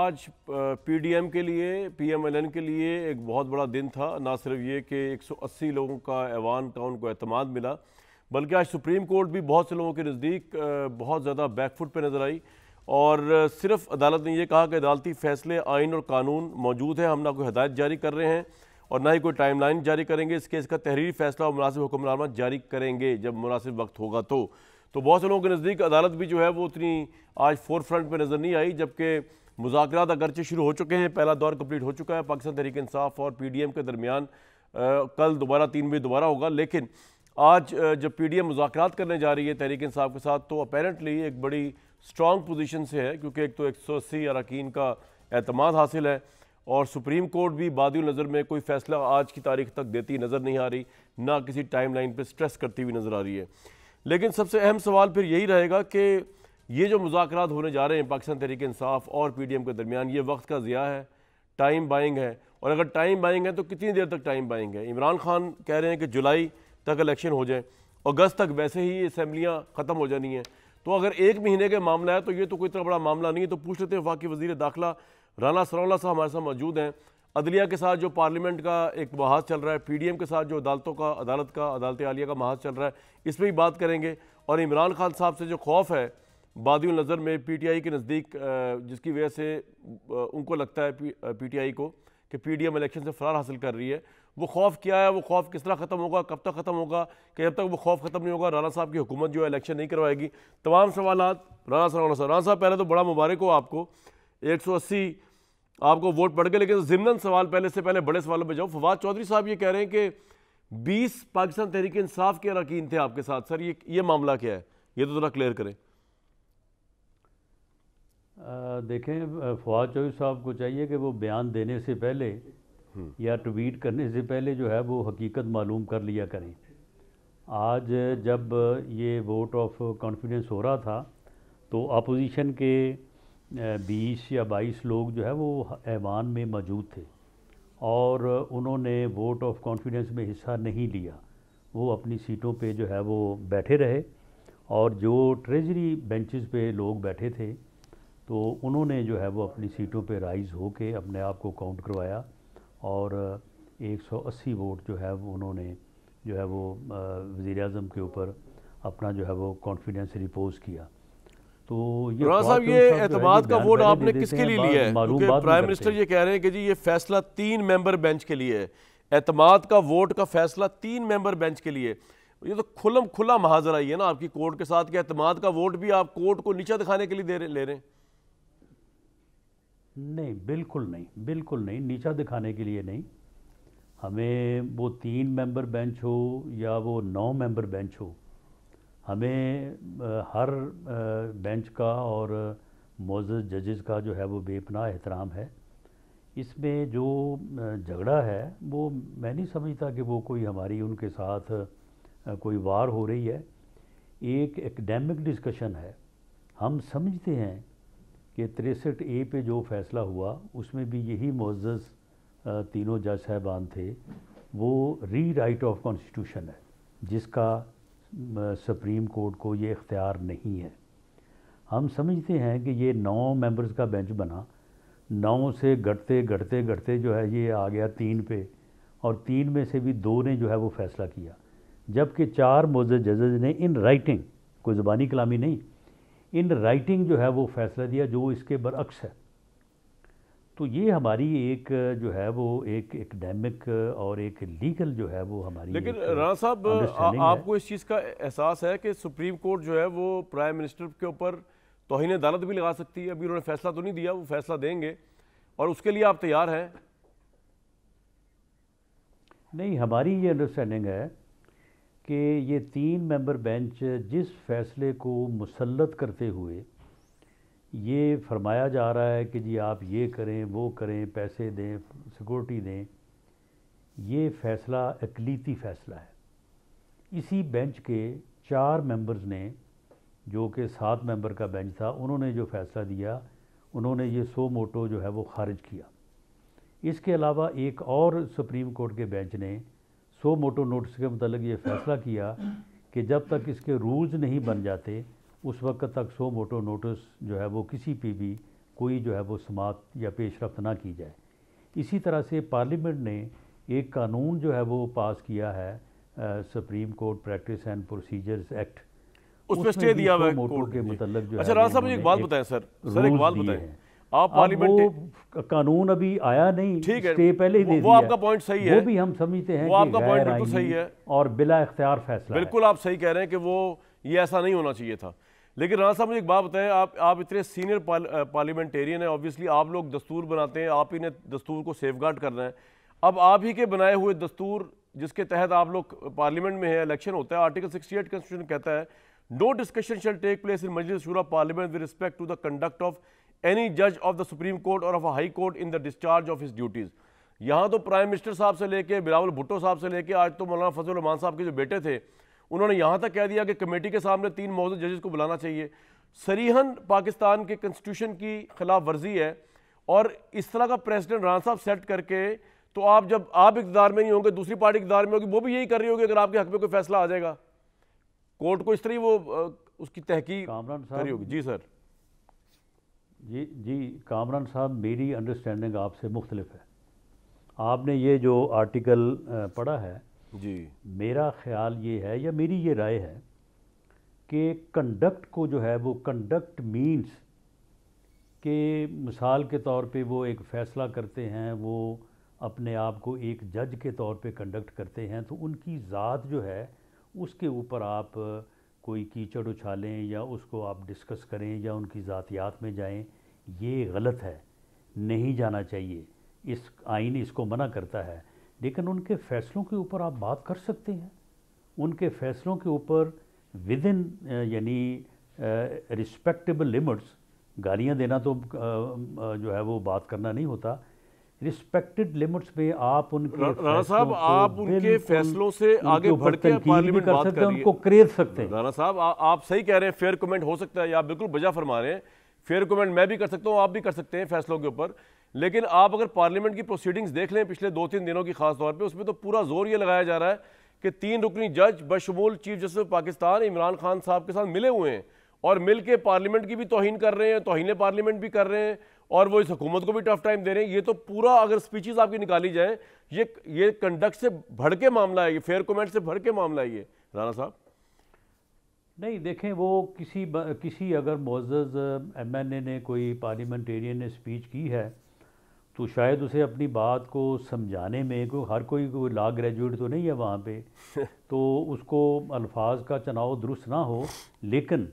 आज पीडीएम के लिए, पीएमएलएन के लिए एक बहुत बड़ा दिन था। ना सिर्फ ये कि 180 लोगों का ऐवान का उनको एतमाद मिला, बल्कि आज सुप्रीम कोर्ट भी बहुत से लोगों के नज़दीक बहुत ज़्यादा बैकफुट पे नज़र आई। और सिर्फ अदालत ने यह कहा कि अदालती फैसले, आइन और कानून मौजूद है, हम ना कोई हदायत जारी कर रहे हैं और ना ही कोई टाइमलाइन जारी करेंगे। इस केस का तहरीरी फैसला और मुनासिब हुक्मनामा जारी करेंगे जब मुनासिब वक्त होगा। तो बहुत से लोगों के नज़दीक अदालत भी जो है वो उतनी आज फोर फ्रंट पर नज़र नहीं आई, जबकि मुज़ाकरात अगरचे शुरू हो चुके हैं। पहला दौर कंप्लीट हो चुका है पाकिस्तान तहरीक इंसाफ और पीडीएम के दरमियान। कल दोबारा 3 बजे दोबारा होगा, लेकिन आज जब पीडीएम मुज़ाकरात करने जा रही है तहरीक इंसाफ के साथ, तो अपेरेंटली एक बड़ी स्ट्रॉन्ग पोजीशन से है, क्योंकि एक तो 180 अरकान का एतमाद हासिल है और सुप्रीम कोर्ट भी बादिल नज़र में कोई फ़ैसला आज की तारीख तक देती नज़र नहीं आ रही, ना किसी टाइम लाइन पर स्ट्रेस करती हुई नज़र आ रही है। लेकिन सबसे अहम सवाल फिर यही रहेगा कि ये जो मुज़ाकरात होने जा रहे हैं पाकिस्तान तहरीक इंसाफ और पीडीएम के दरमियान, ये वक्त का ज़िया है, टाइम बाइंग है। और अगर टाइम बाइंग है तो कितनी देर तक टाइम बाइंग है? इमरान खान कह रहे हैं कि जुलाई तक इलेक्शन हो जाए, अगस्त तक वैसे ही असम्बलियाँ ख़त्म हो जानी हैं। तो अगर 1 महीने का मामला है तो ये तो कोई इतना बड़ा मामला नहीं है। तो पूछ लेते हैं वफाकी वज़ीर दाखिला राना सनाउल्लाह साहब हमारे साथ मौजूद हैं। अदलिया के साथ जो पार्लियामेंट का एक महाज चल रहा है, पीडीएम के साथ जो अदालत आलिया का महाज चल रहा है, इस पर भी बात करेंगे। और इमरान खान साहब से जो खौफ है बादिल नज़र में पीटीआई के नज़दीक, जिसकी वजह से उनको लगता है पीटीआई को कि पीडीएम इलेक्शन से फरार हासिल कर रही है, वो खौफ क्या है, वो खौफ किस तरह ख़त्म होगा, कब तक ख़त्म होगा, कि जब तक वो खौफ ख़त्म नहीं होगा राना साहब की हुकूमत जो है इलेक्शन नहीं करवाएगी। तमाम सवालात राना साहब, पहले तो बड़ा मुबारक हो आपको, 180 आपको वोट पड़ गए। लेकिन ज़िम्नन सवाल पहले से पहले बड़े सवालों पर जाओ। फवाद चौधरी साहब ये कह रहे हैं कि 20 पाकिस्तान तहरीक इंसाफ के अरकान थे आपके साथ। सर ये मामला क्या है, ये तो थोड़ा क्लियर करें। देखें, फवाद चौधरी साहब को चाहिए कि वो बयान देने से पहले या ट्वीट करने से पहले जो है वो हकीकत मालूम कर लिया करें। आज जब ये वोट ऑफ कॉन्फिडेंस हो रहा था तो अपोजिशन के 20 या 22 लोग जो है वो ऐवान में मौजूद थे और उन्होंने वोट ऑफ कॉन्फिडेंस में हिस्सा नहीं लिया। वो अपनी सीटों पे जो है वो बैठे रहे और जो ट्रेजरी बेंचेस पे लोग बैठे थे तो उन्होंने जो है वो अपनी सीटों पे राइज़ होके अपने आप को काउंट करवाया और 180 वोट जो है वो उन्होंने जो है वो वज़ीर-ए-आज़म के ऊपर अपना जो है वो कॉन्फिडेंस रिपोज किया। तो ये साहब, ये एतमाद का वोट आपने किसके लिए लिया है? क्योंकि प्राइम मिनिस्टर ये कह रहे हैं कि जी ये फैसला 3 मेंबर बेंच के लिए है। एतमाद का वोट का फैसला 3 मेंबर बेंच के लिए। ये तो खुला महाजरा ही है ना आपकी कोर्ट के साथ कि एतमाद का वोट भी आप कोर्ट को नीचा दिखाने के लिए ले रहे हैं। नहीं, बिल्कुल नहीं, नीचा दिखाने के लिए नहीं। हमें वो 3 मेंबर बेंच हो या वो 9 मेंबर बेंच हो, हमें हर बेंच का और मोअज़्ज़ज़ जजेस का जो है वो बेपनाह एहतराम है। इसमें जो झगड़ा है वो मैं नहीं समझता कि वो कोई हमारी उनके साथ कोई वार हो रही है। एक एकेडमिक डिस्कशन है। हम समझते हैं कि 63A पे जो फ़ैसला हुआ उसमें भी यही मोअज़्ज़ज़ तीनों जज साहबान थे, वो री राइट ऑफ कॉन्स्टिट्यूशन है जिसका सुप्रीम कोर्ट को ये इख्तियार नहीं है। हम समझते हैं कि ये 9 मेंबर्स का बेंच बना, 9 से घटते जो है ये आ गया 3 पे और 3 में से भी 2 ने जो है वो फ़ैसला किया, जबकि 4 मोअज़्ज़ज़ जजेस ने इन राइटिंग, कोई ज़ुबानी कलामी नहीं, इन राइटिंग जो है वो फ़ैसला दिया जो इसके बरअक्स है। तो ये हमारी एक जो है वो एक एकेडमिक और एक लीगल जो है वो हमारी। लेकिन राणा साहब, आपको इस चीज़ का एहसास है कि सुप्रीम कोर्ट जो है वो प्राइम मिनिस्टर के ऊपर तौहीन अदालत भी लगा सकती है? अभी उन्होंने फैसला तो नहीं दिया, वो फैसला देंगे और उसके लिए आप तैयार हैं? नहीं, हमारी ये अंडरस्टैंडिंग है कि ये 3 मेंबर बेंच जिस फैसले को मुसल्लत करते हुए ये फरमाया जा रहा है कि जी आप ये करें वो करें, पैसे दें, सिक्योरिटी दें, ये फ़ैसला अक़लीती फ़ैसला है। इसी बेंच के 4 मेंबर्स ने, जो कि 7 मेंबर का बेंच था, उन्होंने जो फ़ैसला दिया, उन्होंने ये सो मोटो जो है वो ख़ारिज किया। इसके अलावा एक और सुप्रीम कोर्ट के बेंच ने सो मोटो नोटिस के मतलब ये फ़ैसला किया कि जब तक इसके रूल्स नहीं बन जाते उस वक्त तक सो मोटो नोटिस जो है वो किसी पे भी कोई जो है वो समाअत या पेशरफ्त ना की जाए। इसी तरह से पार्लियामेंट ने एक कानून जो है वो पास किया है supreme court practice and procedures act, उस पर स्टे दिया हुआ है मोटो कोर्ट के ने। मतलब जो अच्छा है राणा साहब मुझे एक बात बताएं सर, एक बात बताएं, आप अब पार्लियामेंट वो कानून अभी आया नहीं, ठीक है, स्टे पहले ही दे वो दिया आपका पॉइंट सही है, वो भी हम समझते हैं वो कि आपका पॉइंट गैर बिल्कुल सही आईनी है और बिला इख्तियार फैसला है। बिल्कुल आप सही कह रहे हैं कि वो ये ऐसा नहीं होना चाहिए था। लेकिन राणा साहब मुझे एक बात बताएं, आप इतने सीनियर पार्लियामेंटेरियन हैं, ऑब्वियसली आप लोग दस्तूर बनाते हैं, आप ही ने दस्तूर को सेफगार्ड करना है। अब आप ही के बनाए हुए दस्तूर जिसके तहत आप लोग पार्लियामेंट में है, इलेक्शन होता है, आर्टिकल 68 कॉन्स्टिट्यूशन कहता है no discussion shall take place in Majlis Shura parliament with respect to the conduct of any जज of the Supreme Court or of a High Court in the discharge of his duties. यहाँ तो prime minister साहब से लेके बिलावल भुट्टो साहब से लेके आज तो मौलाना फजल रहमान साहब के जो बेटे थे उन्होंने यहाँ तक कह दिया कि कमेटी के सामने 3 मौजूद जजेस को बुलाना चाहिए। सरीहन पाकिस्तान के कॉन्स्टिट्यूशन की खिलाफ वर्जी है और इस तरह का प्रेसिडेंट राणा साहब सेट करके, तो आप जब आप इक़्तिदार में नहीं होंगे दूसरी पार्टी इक़्तिदार में होगी, वो भी यही कर रही होगी अगर आपके हक में कोई फैसला आ जाएगा कोर्ट को इस तरह वो उसकी तहकीक करी होगी। जी सर। जी कामरान साहब, मेरी अंडरस्टैंडिंग आपसे मुख्तलिफ है। आपने ये जो आर्टिकल पढ़ा है जी, मेरा ख्याल ये है या मेरी ये राय है कि कंडक्ट को जो है वो कंडक्ट मीन्स के मिसाल के तौर पे वो एक फ़ैसला करते हैं, वो अपने आप को एक जज के तौर पे कंडक्ट करते हैं, तो उनकी ज़ात जो है उसके ऊपर आप कोई कीचड़ उछालें या उसको आप डिस्कस करें या उनकी ज़ातियात में जाएं, ये गलत है, नहीं जाना चाहिए। इस आइन इसको मना करता है। लेकिन उनके फ़ैसलों के ऊपर आप बात कर सकते हैं, उनके फ़ैसलों के ऊपर विद इन यानी रिस्पेक्टेबल लिमिट्स, गालियाँ देना तो जो है वो बात करना नहीं होता, रिस्पेक्टेड लिमिट्स में आप उनके राणा साहब आप उनके फैसलों से आगे बढ़ के पार्लियामेंट कर बात सकते कर हैं, रही है। उनको क्रेज सकते हैं। राणा साहब आप सही कह रहे हैं, फेयर कमेंट हो सकता है, आप बिल्कुल बजा फरमा रहे हैं, फेयर कमेंट मैं भी कर सकता हूँ, आप भी कर सकते हैं फैसलों के ऊपर। लेकिन आप अगर पार्लियामेंट की प्रोसीडिंग्स देख लें पिछले 2-3 दिनों की खास तौर पे, उसमें तो पूरा जोर ये लगाया जा रहा है कि 3 रुकनी जज बशमूल chief justice of Pakistan Imran Khan साहब के साथ मिले हुए हैं और मिल के पार्लियामेंट की भी तौहीन कर रहे हैं, तौहीन पार्लियामेंट भी कर रहे हैं और वो इस हुकूमत को भी टफ टाइम दे रहे हैं। ये तो पूरा अगर स्पीचेस आपकी निकाली जाए, ये कंडक्ट से भड़ के मामला है, ये फेयर कमेंट से भड़ के मामला है ये राणा साहब। नहीं देखें, वो किसी अगर मुअज़्ज़ज़ MNA ने, कोई पार्लियामेंटेरियन ने स्पीच की है तो शायद उसे अपनी बात को समझाने में, हर कोई लॉ ग्रेजुएट तो नहीं है वहाँ पे तो उसको अल्फाज का चुनाव दुरुस्त ना हो। लेकिन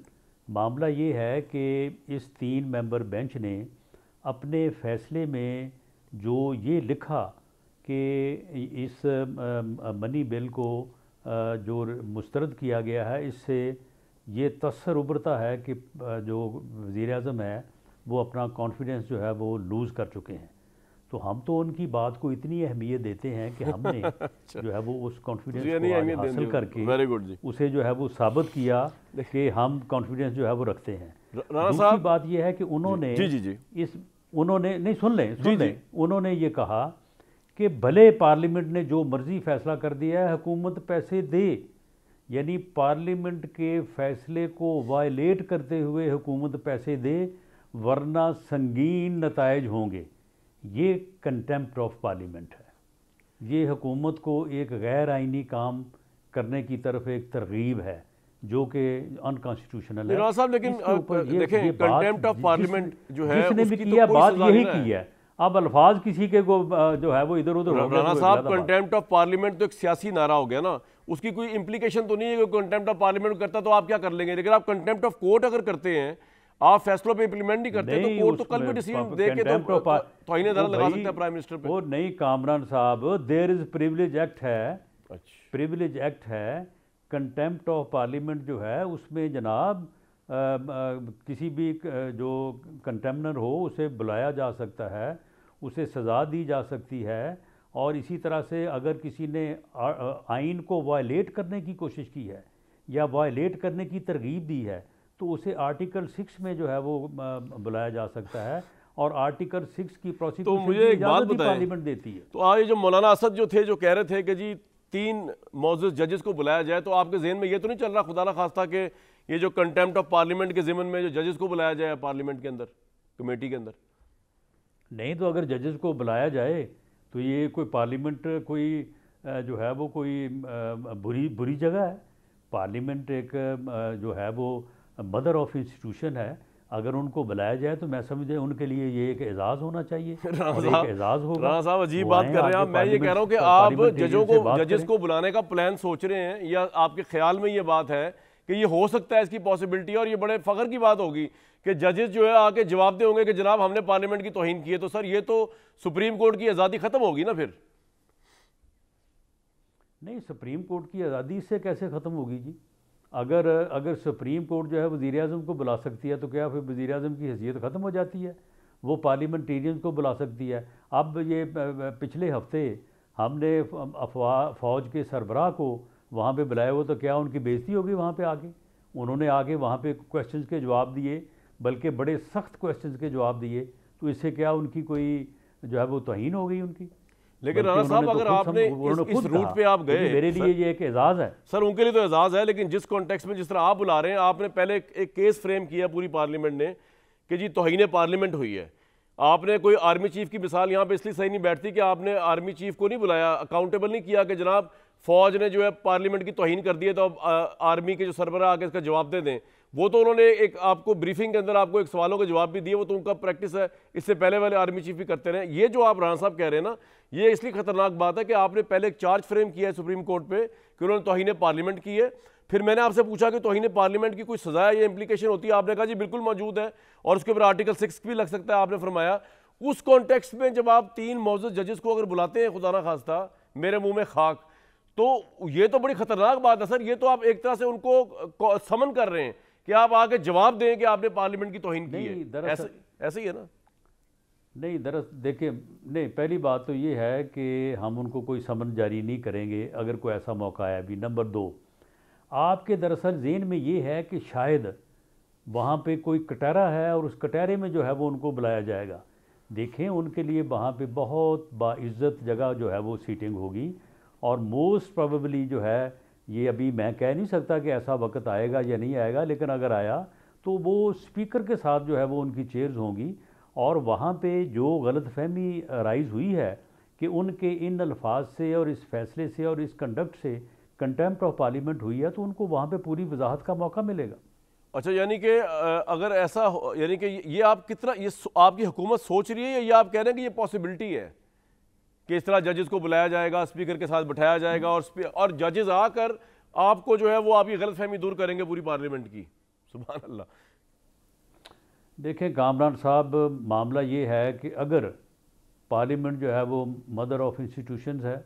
मामला ये है कि इस 3 मेंबर बेंच ने अपने फ़ैसले में जो ये लिखा कि इस मनी बिल को जो मुस्तरद किया गया है, इससे ये तसर उभरता है कि जो वज़ीर-ए-आज़म है वो अपना कॉन्फिडेंस जो है वो लूज़ कर चुके हैं। तो हम तो उनकी बात को इतनी अहमियत देते हैं कि हमने जो है वो उस कॉन्फिडेंस को हासिल करके वेरी गुड जी, उसे जो है वो साबित किया कि हम कॉन्फिडेंस जो है वो रखते हैं। राणा दूसरी साहब बात ये है कि उन्होंने उन्होंने नहीं सुन लें उन्होंने ये कहा कि भले पार्लियामेंट ने जो मर्जी फैसला कर दिया है, हुकूमत पैसे दे, यानी पार्लियामेंट के फैसले को वायलेट करते हुए हुकूमत पैसे दे, वरना संगीन नताइज होंगे। ये कंटेम्प्ट ऑफ पार्लियामेंट है। ये हुकूमत को एक गैर आइनी काम करने की तरफ एक तरगीब है जो कि अनकॉन्स्टिट्यूशनल है। साहब लेकिन देखें कंटेम्प्ट ऑफ पार्लियामेंट जो है जिसने भी किया बात यही की है। अब अल्फाज किसी के को जो है वो इधर उधर हो गया। राणा साहब कंटेम्प्ट ऑफ पार्लियामेंट तो एक सियासी नारा हो गया ना, उसकी कोई इंप्लीकेशन तो नहीं है कि कंटेम्प्ट ऑफ पार्लियामेंट करता तो आप क्या कर लेंगे। लेकिन आप कंटेम्प्ट ऑफ कोर्ट अगर करते हैं, आप फैसलों पे इंप्लीमेंट नहीं करते, तो कोर्ट तो कल भी डिसीजन दे के तो तौहीन अदालत लगा सकता है प्राइम मिनिस्टर पे। वो नहीं कामरान साहब, देयर इज प्रिविलेज एक्ट है, प्रिविलेज एक्ट है। कंटेम्प्ट ऑफ पार्लियामेंट जो है उसमें जनाब किसी भी जो कंटेम्नर हो उसे बुलाया जा सकता है, उसे सज़ा दी जा सकती है। और इसी तरह से अगर किसी ने आइन को वायलेट करने की कोशिश की है या वायलेट करने की तरगीब दी है तो उसे आर्टिकल 6 में जो है वो बुलाया जा सकता है और आर्टिकल 6 की प्रोसिक्यूशन तो मुझे एक बात बताएं, पार्लियामेंट देती है। तो आज जो मौलाना असद जो थे जो कह रहे थे कि जी 3 मौजूद जजेस को बुलाया जाए, तो आपके जहन में ये तो नहीं चल रहा खुदा ना खास्ता कि ये जो कंटेम्प्ट ऑफ पार्लियामेंट के ज़िम्मन में जो जजेस को बुलाया जाए पार्लियामेंट के अंदर? कमेटी के अंदर? नहीं तो अगर जजेस को बुलाया जाए तो ये कोई पार्लियामेंट कोई जो है वो कोई बुरी जगह है। पार्लियामेंट एक जो है वो मदर ऑफ इंस्टीट्यूशन है। अगर उनको बुलाया जाए तो मैं समझे उनके लिए ये एक एजाज़ होना चाहिए और एक एजाज़ होगा। राणा साहब अजीब बात कर रहे हैं आप। मैं ये कह रहा हूँ कि आप जजेस को बुलाने का प्लान सोच रहे हैं या आपके ख्याल में ये बात है कि ये हो सकता है, इसकी पॉसिबिलिटी, और ये बड़े फख्र की बात होगी कि जजेस जो है आके जवाब दे होंगे कि जनाब हमने पार्लियामेंट की तौहीन की है, तो सर ये तो सुप्रीम कोर्ट की आज़ादी ख़त्म होगी ना फिर? नहीं, सुप्रीम कोर्ट की आज़ादी इससे कैसे ख़त्म होगी जी? अगर सुप्रीम कोर्ट जो है वज़ीर आज़म को बुला सकती है तो क्या फिर वज़ीर आज़म की हैसियत ख़त्म हो जाती है? वो पार्लियामेंटेरियन को बुला सकती है। अब ये पिछले हफ्ते हमने फ़ौज के सरबराह को वहाँ पे बुलाया हुआ, तो क्या उनकी बेइज्जती होगी वहाँ पे आके? उन्होंने आके वहाँ पे क्वेश्चंस के जवाब दिए, बल्कि बड़े सख्त क्वेश्चंस के जवाब दिए, तो इससे क्या उनकी कोई जो है वो तौहीन हो गई उनकी? लेकिन राणा साहब अगर आपने इस रूट पे आप गए, मेरे लिए ये एक एजाज़ है। सर उनके लिए तो एजाज़ है, लेकिन जिस कॉन्टेक्स्ट में जिस तरह आप बुला रहे हैं, आपने पहले एक केस फ्रेम किया पूरी पार्लियामेंट ने कि जी तौहीन पार्लियामेंट हुई है। आपने कोई आर्मी चीफ की मिसाल यहाँ पे इसलिए सही नहीं बैठती कि आपने आर्मी चीफ को नहीं बुलाया, अकाउंटेबल नहीं किया कि जनाब फौज ने जो है पार्लियामेंट की तौहीन कर दी है तो अब आर्मी के जो सरबराह आके इसका जवाब दे दें। वो तो उन्होंने एक आपको ब्रीफिंग के अंदर आपको एक सवालों के जवाब भी दिए, वो तो उनका प्रैक्टिस है, इससे पहले वाले आर्मी चीफ भी करते रहे। ये जो आप राणा साहब कह रहे हैं ना, ये इसलिए खतरनाक बात है कि आपने पहले एक चार्ज फ्रेम किया है सुप्रीम कोर्ट पे कि उन्होंने तौहीन पार्लियामेंट की है। फिर मैंने आपसे पूछा कि तौहीन पार्लियामेंट की कोई सजा या इंप्लीकेशन होती है, आपने कहा जी बिल्कुल मौजूद है और उसके ऊपर आर्टिकल 6 भी लग सकता है, आपने फरमाया। उस कॉन्टेक्स्ट में जब आप 3 मौजूद जजेस को अगर बुलाते हैं, खुदा ना खास्ता मेरे मुंह में खाक, तो ये तो बड़ी खतरनाक बात है सर। ये तो आप एक तरह से उनको समन कर रहे हैं कि आप आके जवाब दें कि आपने पार्लियामेंट की तौहीन की है। ऐसे ही है ना? नहीं, देखिए, नहीं, पहली बात तो ये है कि हम उनको कोई समन जारी नहीं करेंगे अगर कोई ऐसा मौका आया भी। नंबर 2, आपके दरअसल ज़हन में ये है कि शायद वहाँ पे कोई कटहरा है और उस कटहरे में जो है वो उनको बुलाया जाएगा। देखें, उनके लिए वहाँ पे बहुत बाइज़्ज़त जगह जो है वो सीटिंग होगी, और मोस्ट प्रोबेबली जो है, ये अभी मैं कह नहीं सकता कि ऐसा वक्त आएगा या नहीं आएगा, लेकिन अगर आया तो वो स्पीकर के साथ जो है वो उनकी चेयर्स होंगी, और वहाँ पे जो गलतफहमी राइज़ हुई है कि उनके इन अल्फाज से और इस फैसले से और इस कंडक्ट से कंटेम्प्ट ऑफ पार्लियामेंट हुई है, तो उनको वहाँ पे पूरी वजाहत का मौका मिलेगा। अच्छा, यानी कि अगर ऐसा यानी कि ये आप कितना, ये आपकी हुकूमत सोच रही है या ये आप कह रहे हैं कि ये पॉसिबिलिटी है कि इस तरह जजेस को बुलाया जाएगा, स्पीकर के साथ बैठाया जाएगा और जजेस आकर आपको जो है वो आपकी गलतफहमी दूर करेंगे पूरी पार्लियामेंट की? सुभान अल्लाह। देखें कामरान साहब, मामला ये है कि अगर पार्लियामेंट जो है वो मदर ऑफ इंस्टीट्यूशंस है,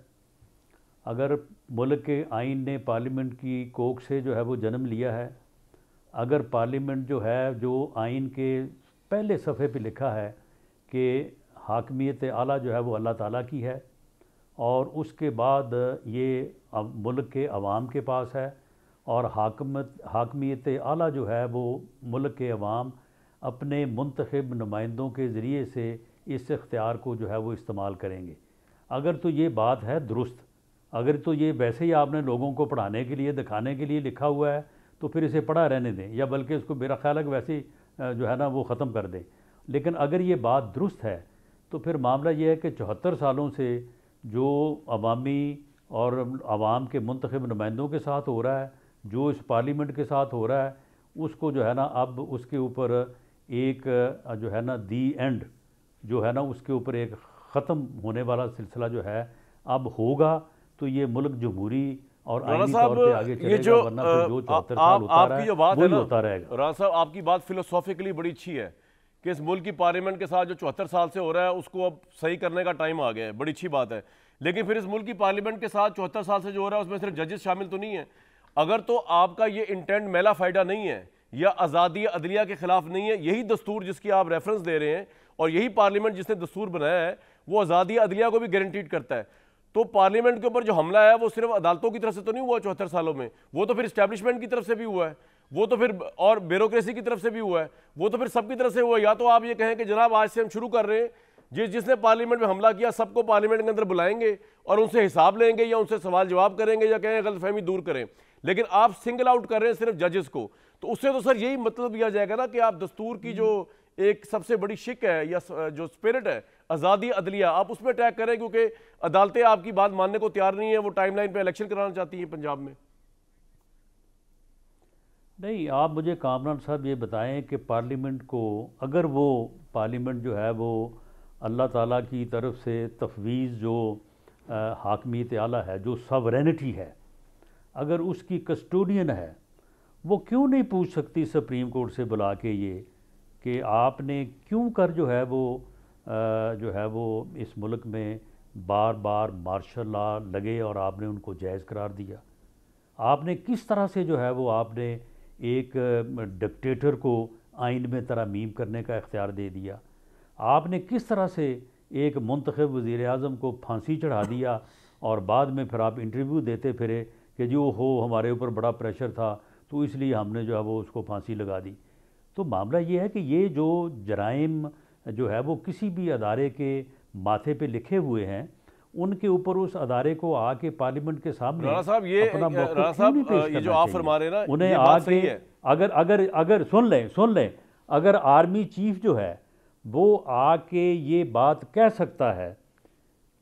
अगर मुल्क के आइन ने पार्लियामेंट की कोख से जो है वो जन्म लिया है, अगर पार्लियामेंट जो है, जो आइन के पहले सफ़े पे लिखा है कि हाकमियत आला जो है वो अल्लाह ताला की है, और उसके बाद ये मुल्क के अवाम के पास है, और हाकमियत आला जो है वो मुल्क के अवाम अपने मुंतखब नुमाइंदों के ज़रिए से इस इख्तियार को जो है वो इस्तेमाल करेंगे। अगर तो ये बात है दुरुस्त, अगर तो ये वैसे ही आपने लोगों को पढ़ाने के लिए, दिखाने के लिए लिखा हुआ है, तो फिर इसे पढ़ा रहने दें, या बल्कि इसको मेरा ख्याल है कि वैसे ही जो है ना वो ख़त्म कर दें। लेकिन अगर ये बात दुरुस्त है तो फिर मामला ये है कि 74 सालों से जो अवामी और अवाम के मुंतखब नुमाइंदों के साथ हो रहा है, जो इस पार्लियामेंट के साथ हो रहा है, उसको जो है ना अब उसके ऊपर एक जो है ना दी एंड जो है ना उसके ऊपर एक ख़त्म होने वाला सिलसिला जो है अब होगा, तो ये मुल्क जमहूरी और आईनी तौर पे आगे चलेगा, वरना फिर जो 74 साल होता रहा है वही होता रहेगा। राणा साहब, आपकी बात फिलोसॉफिकली बड़ी अच्छी है कि इस मुल्क की पार्लियामेंट के साथ जो 74 साल से हो रहा है उसको अब सही करने का टाइम आ गया है, बड़ी अच्छी बात है। लेकिन फिर इस मुल्क की पार्लियामेंट के साथ 74 साल से जो हो रहा है उसमें सिर्फ जजेस शामिल तो नहीं है। अगर तो आपका ये इंटेंट मेला फायदा नहीं है या आज़ादी अदलिया के खिलाफ नहीं है, यही दस्तूर जिसकी आप रेफरेंस दे रहे हैं और यही पार्लियामेंट जिसने दस्तूर बनाया है वो आज़ादी अदलिया को भी गारंटीड करता है, तो पार्लियामेंट के ऊपर जो हमला है वो सिर्फ अदालतों की तरफ से तो नहीं हुआ 74 सालों में, वो तो फिर इस्टेब्लिशमेंट की तरफ से भी हुआ है, वो तो फिर और ब्यूरोक्रेसी की तरफ से भी हुआ है, वो तो फिर सबकी तरफ से हुआ है। या तो आप ये कहें कि जनाब आज से हम शुरू कर रहे हैं, जिसने पार्लियामेंट में हमला किया सबको पार्लियामेंट के अंदर बुलाएंगे और उनसे हिसाब लेंगे या उनसे सवाल जवाब करेंगे या कहें गलतफहमी दूर करें। लेकिन आप सिंगल आउट कर रहे हैं सिर्फ जजेस को, तो उससे तो सर यही मतलब दिया जाएगा ना कि आप दस्तूर की जो एक सबसे बड़ी शिक है या जो स्पिरिट है आज़ादी अदलिया, आप उसमें अटैक करें क्योंकि अदालतें आपकी बात मानने को तैयार नहीं है, वो टाइमलाइन पे इलेक्शन कराना चाहती हैं पंजाब में। नहीं, आप मुझे कामरान साहब ये बताएं कि पार्लियामेंट को, अगर वो पार्लियामेंट जो है वो अल्लाह ताला की तरफ से तफवीज़ जो हाकमियत आला है, जो सवरेनिटी है, अगर उसकी कस्टोडियन है, वो क्यों नहीं पूछ सकती सुप्रीम कोर्ट से बुला के ये कि आपने क्यों कर जो है वो इस मुल्क में बार बार मार्शल लॉ लगे और आपने उनको जायज़ करार दिया। आपने किस तरह से जो है वो आपने एक डिक्टेटर को आइन में तरमीम करने का इख्तियार दे दिया। आपने किस तरह से एक मुंतखब वज़ीर आज़म को फांसी चढ़ा दिया और बाद में फिर आप इंटरव्यू देते फिरे कि जो हो हमारे ऊपर बड़ा प्रेशर था तो इसलिए हमने जो है वो उसको फांसी लगा दी। तो मामला ये है कि ये जो जराइम जो है वो किसी भी अदारे के माथे पे लिखे हुए हैं, उनके ऊपर उस अदारे को आके पार्लियामेंट के सामने राणा साहब ये जो आप फरमा रहे हैं ना, उन्हें ये बात आके सही है। अगर सुन लें अगर आर्मी चीफ जो है वो आके ये बात कह सकता है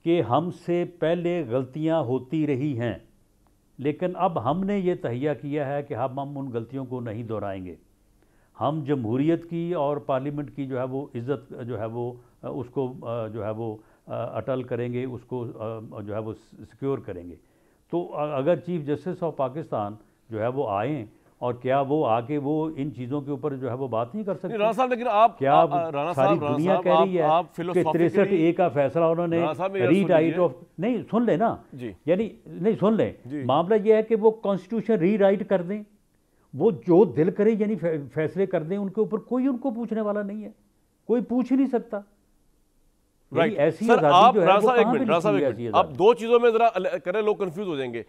कि हमसे पहले गलतियां होती रही हैं, लेकिन अब हमने ये तहिया किया है कि हम उन गलतियों को नहीं दोहराएंगे, हम जमहूरियत की और पार्लियामेंट की जो है वो इज़्ज़त जो है वो उसको जो है वो अटल करेंगे, उसको जो है वो सिक्योर करेंगे। तो अगर चीफ जस्टिस ऑफ पाकिस्तान जो है वो आएँ और क्या वो आके वो इन चीज़ों के ऊपर जो है वो बात नहीं कर सकते? राणा साहब, लेकिन आप क्या सारी दुनिया कह रही है कि 63A का फैसला उन्होंने रीराइट ऑफ, नहीं सुन ले ना, यानी नहीं सुन ले, मामला ये है कि वो कॉन्स्टिट्यूशन रीराइट कर दें, वो जो दिल करे यानी फैसले कर दें, उनके ऊपर कोई उनको पूछने वाला नहीं है, कोई पूछ ही नहीं सकता। राइट ऐसी सर, आप आज़ादी आप दो चीजों में जरा करें, लोग कंफ्यूज हो जाएंगे।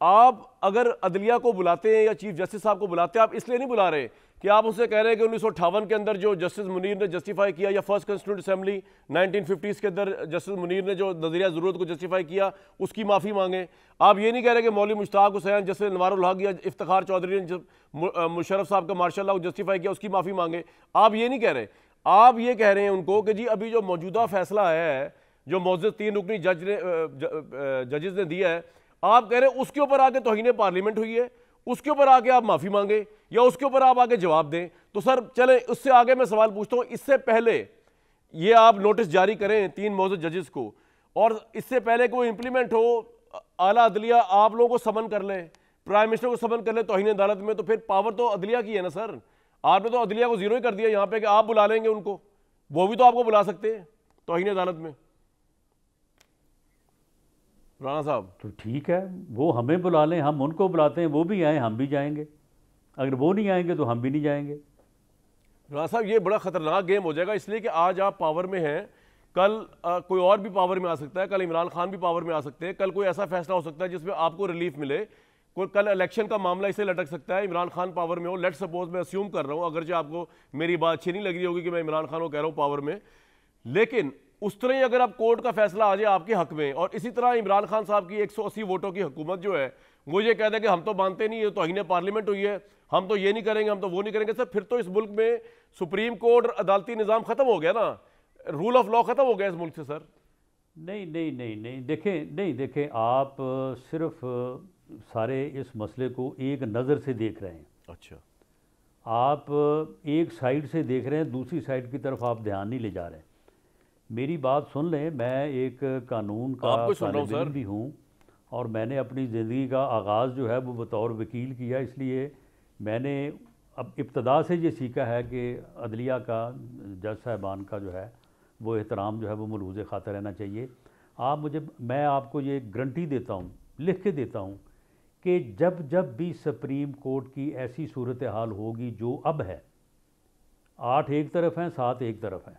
आप अगर अदलिया को बुलाते हैं या चीफ जस्टिस साहब को बुलाते हैं, आप इसलिए नहीं बुला रहे कि आप उनसे कह रहे हैं कि 1958 के अंदर जो जस्टिस मुनीर ने जस्टिफाई किया या फर्स्ट कॉन्स्टिट्यूंट असेंबली 1950s के अंदर जस्टिस मुनीर ने जो नजरिया जरूरत को जस्टिफाई किया उसकी माफ़ी मांगे। आप ये नहीं कह रहे कि मौलवी मुश्ताक हुसैन, जस्टिस अनवारुल हक या इफ्तिखार चौधरी ने मुशर्रफ साहब का मार्शल लॉ को जस्टिफाई किया उसकी माफ़ी मांगे। आप ये नहीं कह रहे, आप ये कह रहे हैं उनको कि जी अभी जो मौजूदा फैसला है जो मौजूद 3 रुकनी जजेस ने दिया है, आप कह रहे हैं उसके ऊपर आके तौहीन पार्लियामेंट हुई है, उसके ऊपर आके आप माफ़ी मांगे या उसके ऊपर आप आके जवाब दें। तो सर चले उससे आगे मैं सवाल पूछता हूँ, इससे पहले ये आप नोटिस जारी करें 3 मौजूद जजेस को, और इससे पहले कोई इंप्लीमेंट हो, आला अदलिया आप लोगों को समन कर लें, प्राइम मिनिस्टर को समन कर लें तौहीन अदालत में, तो फिर पावर तो अदलिया की है ना सर। आपने तो अदलिया को जीरो ही कर दिया यहाँ पे कि आप बुला लेंगे उनको, वो भी तो आपको बुला सकते हैं तौहीन अदालत में। राणा साहब तो ठीक है, वो हमें बुला लें, हम उनको बुलाते हैं, वो भी आए हम भी जाएंगे, अगर वो नहीं आएंगे तो हम भी नहीं जाएंगे। राणा साहब ये बड़ा खतरनाक गेम हो जाएगा, इसलिए कि आज आप पावर में हैं, कल कोई और भी पावर में आ सकता है, कल इमरान खान भी पावर में आ सकते हैं, कल कोई ऐसा फैसला हो सकता है जिसमें आपको रिलीफ मिले, कोई कल इलेक्शन का मामला इसे लटक सकता है, इमरान खान पावर में हो। लेट्स सपोज, मैं अस्यूम कर रहा हूँ, अगर जो आपको मेरी बात अच्छी नहीं लग रही होगी कि मैं इमरान खान को कह रहा हूँ पावर में, लेकिन उस तरह ही अगर आप कोर्ट का फैसला आ जाए आपके हक में और इसी तरह इमरान खान साहब की 180 वोटों की हुकूमत जो है वो ये कहता है कि हम तो मानते नहीं, ये तो तौहीन पार्लियामेंट हुई है, हम तो ये नहीं करेंगे, हम तो वो नहीं करेंगे, सर फिर तो इस मुल्क में सुप्रीम कोर्ट और अदालती निज़ाम खत्म हो गया ना, रूल ऑफ लॉ खत्म हो गया इस मुल्क से सर। नहीं देखें आप सिर्फ सारे इस मसले को एक नज़र से देख रहे हैं। अच्छा, आप एक साइड से देख रहे हैं, दूसरी साइड की तरफ आप ध्यान नहीं ले जा रहे हैं। मेरी बात सुन लें, मैं एक कानून का तालिब इल्म भी हूँ और मैंने अपनी ज़िंदगी का आगाज़ जो है वो बतौर वकील किया, इसलिए मैंने अब इब्तदा से ये सीखा है कि अदलिया का, जज साहबान का जो है वो एहतराम जो है वो मलूज़ खातर रहना चाहिए। मैं आपको ये गारंटी देता हूँ, लिख के देता हूँ कि जब भी सुप्रीम कोर्ट की ऐसी सूरत हाल होगी जो अब है, 8 एक तरफ हैं, 7 एक तरफ हैं,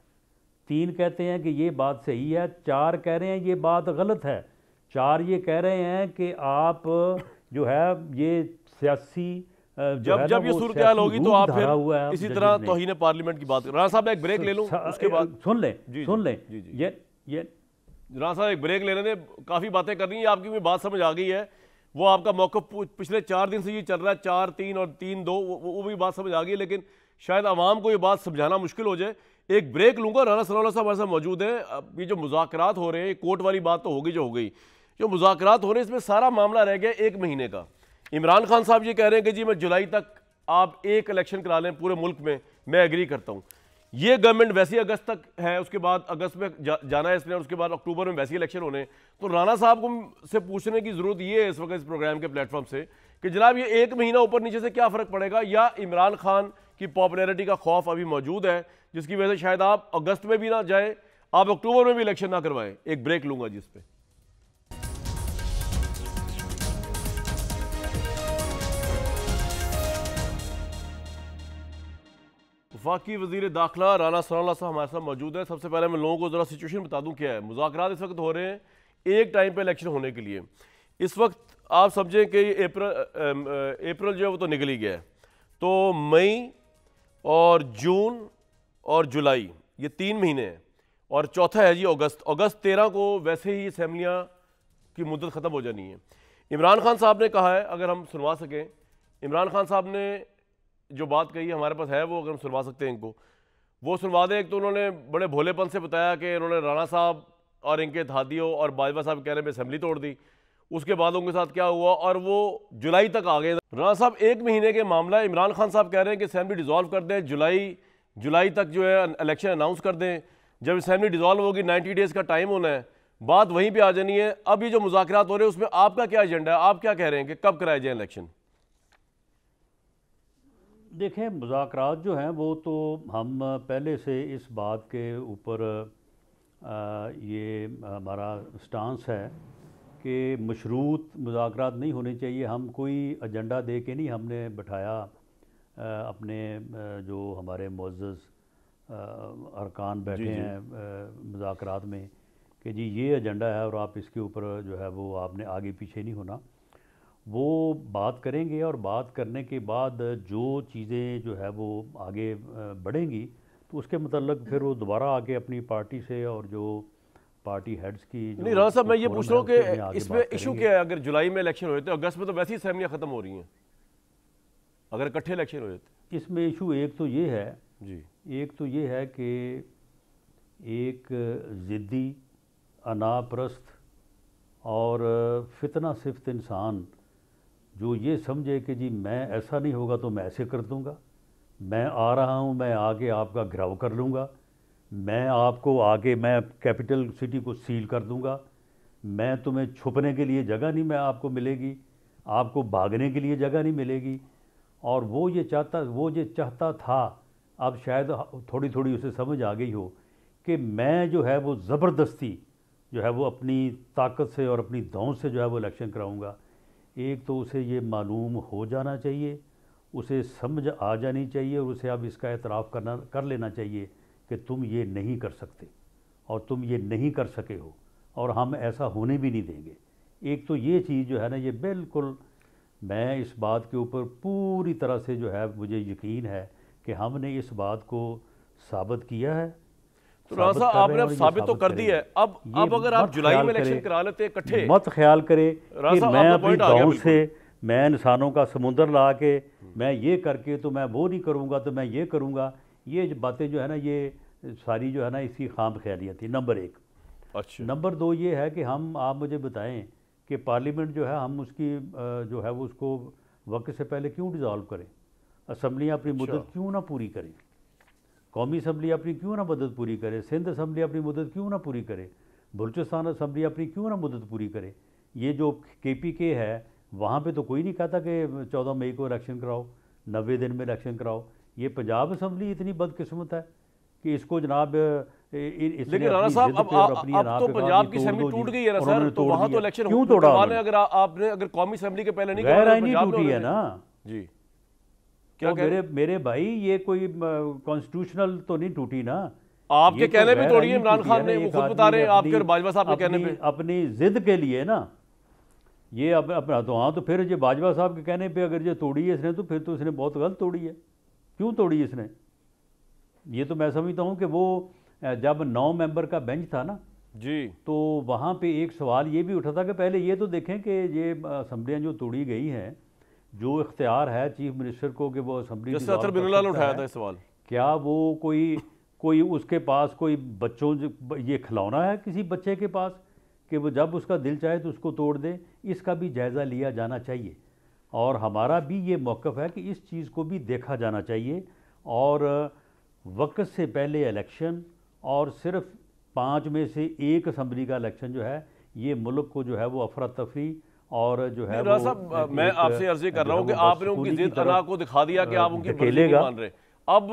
3 कहते हैं कि ये बात सही है, 4 कह रहे हैं ये बात गलत है, 4 ये कह रहे हैं कि आप जो है ये सियासी जब ये सूरत हाल होगी तो आप फिर इसी तरह तौहीन पार्लियामेंट की बात करें। राणा साहब एक ब्रेक ले लूं, उसके बाद सुन लें ये राणा साहब एक ब्रेक लेने दें, काफ़ी बातें करनी है, आपकी भी बात समझ आ गई है, वो आपका मौक़िफ़ पिछले 4 दिन से ये चल रहा है, 4-3 और 3-2, वो भी बात समझ आ गई है, लेकिन शायद आवाम को ये बात समझाना मुश्किल हो जाए। एक ब्रेक लूंगा, राना सनाउल्लाह साहब हमारे साथ मौजूद हैं। अब ये जो मुज़ाकरात हो रहे हैं, कोर्ट वाली बात तो होगी जो हो गई, जो मुज़ाकरात हो रहे हैं इसमें सारा मामला रह गया 1 महीने का। इमरान खान साहब ये कह रहे हैं कि जी मैं जुलाई तक आप एक इलेक्शन करा लें पूरे मुल्क में, मैं एग्री करता हूँ। ये गवर्नमेंट वैसे ही अगस्त तक है, उसके बाद अगस्त में जाना है इसने, और उसके बाद अक्टूबर में वैसे ही इलेक्शन होने। तो राना साहब को से पूछने की जरूरत ये है इस वक्त इस प्रोग्राम के प्लेटफॉर्म से कि जनाब ये 1 महीना ऊपर नीचे से क्या फर्क पड़ेगा, या इमरान खान की पॉपुलैरिटी का खौफ अभी मौजूद है जिसकी वजह से शायद आप अगस्त में भी ना जाए, आप अक्टूबर में भी इलेक्शन ना करवाएं। एक ब्रेक लूंगा जिस पे वफाकी वज़ीर दाखिला राना सनाउल्लाह साहब हमारे साथ मौजूद है। सबसे पहले मैं लोगों को ज़रा सिचुएशन बता दूं क्या है। मुज़ाकरात इस वक्त हो रहे हैं एक टाइम पे इलेक्शन होने के लिए। इस वक्त आप समझें कि अप्रैल जो है वो तो निकल ही गया है, तो मई और जून और जुलाई ये 3 महीने हैं, और चौथा है जी अगस्त। अगस्त 13 को वैसे ही असम्बलियाँ की मुद्दत ख़त्म हो जानी है। इमरान खान साहब ने कहा है, अगर हम सुनवा सकें, इमरान खान साहब ने जो बात कही हमारे पास है वो अगर हम सुनवा सकते हैं इनको, वो सुनवा दें। एक तो उन्होंने बड़े भोलेपन से बताया कि उन्होंने राणा साहब और इनके इत्तेहादियों और बाजवा साहब कहने पे असेंबली तोड़ दी। उसके बाद उनके साथ क्या हुआ, और वो जुलाई तक आ गए। राणा साहब 1 महीने के मामला, इमरान खान साहब कह रहे हैं कि असेंबली डिसॉल्व कर दें, जुलाई तक जो है इलेक्शन अनाउंस कर दें। जब असेंबली डिसॉल्व होगी 90 डेज़ का टाइम होना है, बात वहीं पर आ जानी है। अब ये जो मुज़ाकरात हो रहे हैं उसमें आपका क्या एजेंडा है, आप क्या कह रहे हैं कि कब कराए जाए इलेक्शन? देखें, मुज़ाकरात जो हैं वो तो हम पहले से इस बात के ऊपर ये हमारा स्टांस है कि मशरूत मुज़ाकरात नहीं होने चाहिए। हम कोई एजेंडा दे के नहीं हमने बिठाया अपने जो हमारे मुअज़्ज़ज़ अरकान बैठे हैं मुज़ाकरात में कि जी ये एजेंडा है और आप इसके ऊपर जो है वो आपने आगे पीछे नहीं होना। वो बात करेंगे और बात करने के बाद जो चीज़ें जो है वो आगे बढ़ेंगी तो उसके मतलब फिर वो दोबारा आके अपनी पार्टी से और जो पार्टी हेड्स की नहीं राणा साहब, मैं ये पूछ रहा हूँ कि इसमें इशू क्या है? अगर जुलाई में इलेक्शन हुए थे, अगस्त में तो वैसे ही असेंबलियाँ ख़त्म हो रही हैं, अगर इकट्ठे इलेक्शन हुए थे। इसमें इशू एक तो ये है जी, एक तो ये है कि एक ज़िद्दी अनापरस्त और फितना सिफ्त इंसान जो ये समझे कि जी मैं ऐसा नहीं होगा तो मैं ऐसे कर दूंगा, मैं आ रहा हूँ, मैं आगे आपका घिराव कर लूँगा, मैं आपको आगे मैं कैपिटल सिटी को सील कर दूंगा, मैं तुम्हें छुपने के लिए जगह नहीं मैं आपको मिलेगी, आपको भागने के लिए जगह नहीं मिलेगी। और वो ये चाहता था, अब शायद थोड़ी थोड़ी उसे समझ आ गई हो कि मैं जो है वो ज़बरदस्ती जो है वो अपनी ताकत से और अपनी दौड़ से जो है वो इलेक्शन कराऊंगा। एक तो उसे ये मालूम हो जाना चाहिए, उसे समझ आ जानी चाहिए, और उसे अब इसका एतराफ़ कर लेना चाहिए कि तुम ये नहीं कर सकते और तुम ये नहीं कर सके हो और हम ऐसा होने भी नहीं देंगे। एक तो ये चीज़ जो है ना, ये बिल्कुल मैं इस बात के ऊपर पूरी तरह से जो है मुझे यकीन है कि हमने इस बात को साबित किया है। तो राणा साहब आपने अब साबित तो कर दिया है। अब अगर आप जुलाई में इलेक्शन करा लेते इकट्ठे, मत ख्याल करे कि मैं अपनी दौड़ से मैं इंसानों का समुंदर ला के मैं ये करके तो मैं वो नहीं करूँगा तो मैं ये करूँगा, ये बातें जो है ना ये सारी जो है ना इसकी खाम ख्यालियत थी, नंबर 1। अच्छा, नंबर 2 ये है कि आप मुझे बताएं कि पार्लियामेंट जो है हम उसकी जो है वो उसको वक्त से पहले क्यों डिज़ोल्व करें, असम्बलियाँ अपनी मुद्दत क्यों ना पूरी करें, कौमी असम्बली अपनी क्यों ना मुद्दत पूरी करे, सिंध असम्बली अपनी मुद्दत क्यों ना पूरी करे, बलूचिस्तान असम्बली अपनी क्यों ना मुद्दत पूरी करे। ये जो KPK है वहाँ पे तो कोई नहीं कहता कि 14 मई को इलेक्शन कराओ, 90 दिन में इलेक्शन कराओ। ये पंजाब असम्बली इतनी बदकिस्मत है कि इसको जनाब लेकिन राणा साहब अब तो पंजाब की असेंबली टूट गई है ना सर, तो वहाँ तो इलेक्शन क्यों तोड़ा? अगर कौमी असेंबली के पहले नहीं गैर आईनी टूटी है ना जी। क्या मेरे भाई, ये कोई कॉन्स्टिट्यूशनल तो नहीं टूटी ना, आपके कहने पे तोड़ी है इमरान खान ने, वो खुद बता रहे हैं आपके और बाजवा साहब के कहने पे, अपनी जिद के लिए ना ये अपना। तो हाँ, तो फिर ये बाजवा साहब के कहने पे अगर ये तोड़ी है इसने तो फिर तो इसने बहुत गलत तोड़ी है। क्यों तोड़ी इसने? ये तो मैं समझता हूँ कि वो जब 9 मेंबर का बेंच था ना जी, तो वहाँ पे एक सवाल ये भी उठा था कि पहले ये तो देखें कि ये असम्बलियाँ जो तोड़ी गई हैं, जो इख्तियार है चीफ मिनिस्टर को कि वो असम्बली जैसे अतर बिनला ने उठाया था इस सवाल, क्या वो कोई उसके पास कोई बच्चों ये खिलौना है किसी बच्चे के पास कि वो जब उसका दिल चाहे तो उसको तोड़ दे? इसका भी जायज़ा लिया जाना चाहिए और हमारा भी ये मौक़िफ़ है कि इस चीज़ को भी देखा जाना चाहिए। और वक्त से पहले इलेक्शन और सिर्फ 5 में से 1 असम्बली का इलेक्शन जो है ये मुल्क को जो है वो अफरा तफरी और जो है वो साहब मैं आपसे अर्जी कर रहा हूँ कि आपने उनकी जिद अना को दिखा दिया कि आप उनकी मर्जी नहीं मान रहे। अब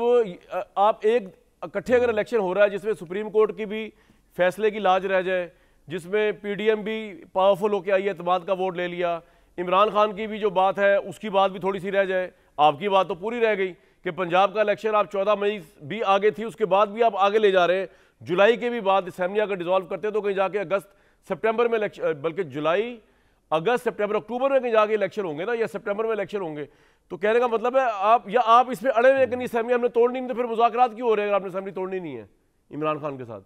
आप एक इकट्ठे अगर इलेक्शन हो रहा है जिसमें सुप्रीम कोर्ट की भी फैसले की लाज रह जाए, जिसमें पीडीएम भी पावरफुल होकर आई है, एतमाद का वोट ले लिया, इमरान खान की भी जो बात है उसकी बात भी थोड़ी सी रह जाए, आपकी बात तो पूरी रह गई कि पंजाब का इलेक्शन आप 14 मई भी आगे थी, उसके बाद भी आप आगे ले जा रहे हैं। जुलाई के भी बाद असेंबली अगर डिसॉल्व करते तो कहीं जाके अगस्त सितंबर में इलेक्शन, बल्कि जुलाई अगस्त सितंबर अक्टूबर में कहीं जाके इलेक्शन होंगे ना, या सितंबर में इलेक्शन होंगे। तो कहने का मतलब है आप इस पर अड़े हुए कि नहीं असेंबली हमने तोड़नी नहीं, तो फिर मुज़ाकरात क्यों हो रहे हैं अगर आपने असेंबली तोड़नी नहीं है इमरान खान के साथ?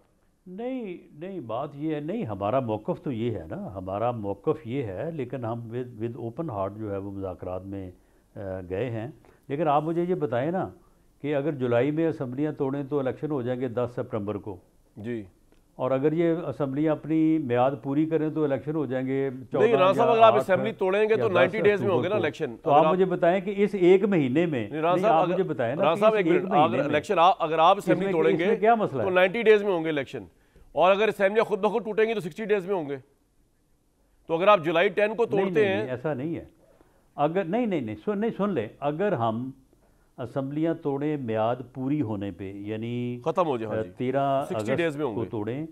नहीं बात ये है, नहीं हमारा मौक़िफ़ तो ये है ना, हमारा मौक़िफ़ ये है, लेकिन हम विद ओपन हार्ट जो है वो मुज़ाकरात में गए हैं। लेकिन आप मुझे ये बताएं ना कि अगर जुलाई में असम्बलियाँ तोड़ें तो इलेक्शन हो जाएंगे 10 सितंबर को जी, और अगर ये असम्बलियाँ अपनी मियाद पूरी करें तो इलेक्शन हो जाएंगे 14 नहीं राना साहब, अगर आप असेंबली तोड़ेंगे तो 90 डेज में होंगे ना इलेक्शन। तो आप मुझे बताएं कि इस एक महीने में, आप मुझे बताएं ना इलेक्शन अगर आप असेंबली तोड़ेंगे क्या मसला तो 90 डेज में होंगे इलेक्शन, और अगर असेंबलियाँ खुद ब खुद टूटेंगी तो 60 डेज में होंगे। तो अगर आप जुलाई 10 को तोड़ते हैं, ऐसा नहीं है। अगर नहीं सुन ले, अगर हम असम्बलियाँ तोड़ें म्याद पूरी होने पे, यानी खत्म हो जाए 13 अगस्त को तोड़ें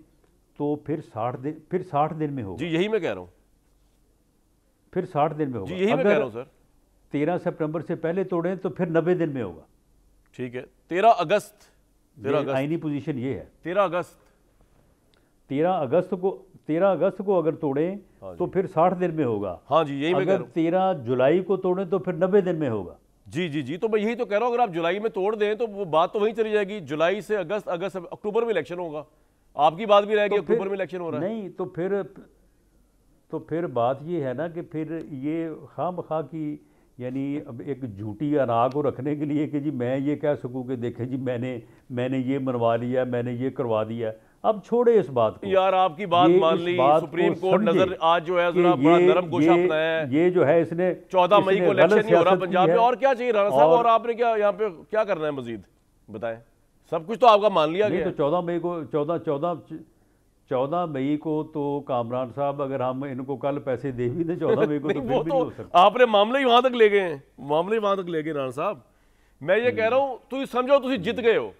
तो फिर 60 दिन में होगा। जी यही मैं कह रहा हूँ, फिर 60 दिन में होगा। जी यही मैं कह रहा हूँ सर। 13 सितंबर से पहले तोड़ें तो फिर 90 दिन में होगा। ठीक है, 13 अगस्त आईनी पोजीशन ये है। 13 अगस्त को अगर तोड़ें तो फिर 60 दिन में होगा। हाँ जी यही मैं कह रहा हूँ। 13 जुलाई को तोड़ें तो फिर 90 दिन में होगा। जी, तो मैं यही तो कह रहा हूँ, अगर आप जुलाई में तोड़ दें तो वो बात तो वहीं चली जाएगी, जुलाई से अगस्त अक्टूबर में इलेक्शन होगा। आपकी बात भी रहेगी अक्टूबर में इलेक्शन हो रहा है। नहीं तो फिर बात ये है ना कि फिर ये खामखा की, यानी अब एक झूठी अना को रखने के लिए कि जी मैं ये कह सकूं कि देखें जी मैंने ये मनवा लिया, मैंने ये करवा दिया। अब छोड़े इस बात को यार, आपकी बात मान ली, सुप्रीम कोर्ट नजर आज जो है जरा बड़ा नरम गोशा अपनाया है। ये जो है इसने 14 मई को इलेक्शन नहीं हो रहा पंजाब में, और क्या चाहिए राणा साहब? और आपने क्या यहाँ पे क्या करना है मजीद बताएं? सब कुछ तो आपका मान लिया गया। तो 14 मई को तो कामरान साहब, अगर हम इनको कल पैसे दे भी दें 14 मई को तो फिर भी नहीं हो सकता। आपने मामले ही वहां तक ले गए हैं, राणा साहब। मैं ये कह रहा हूं, तुम समझो तुम जित गए हो,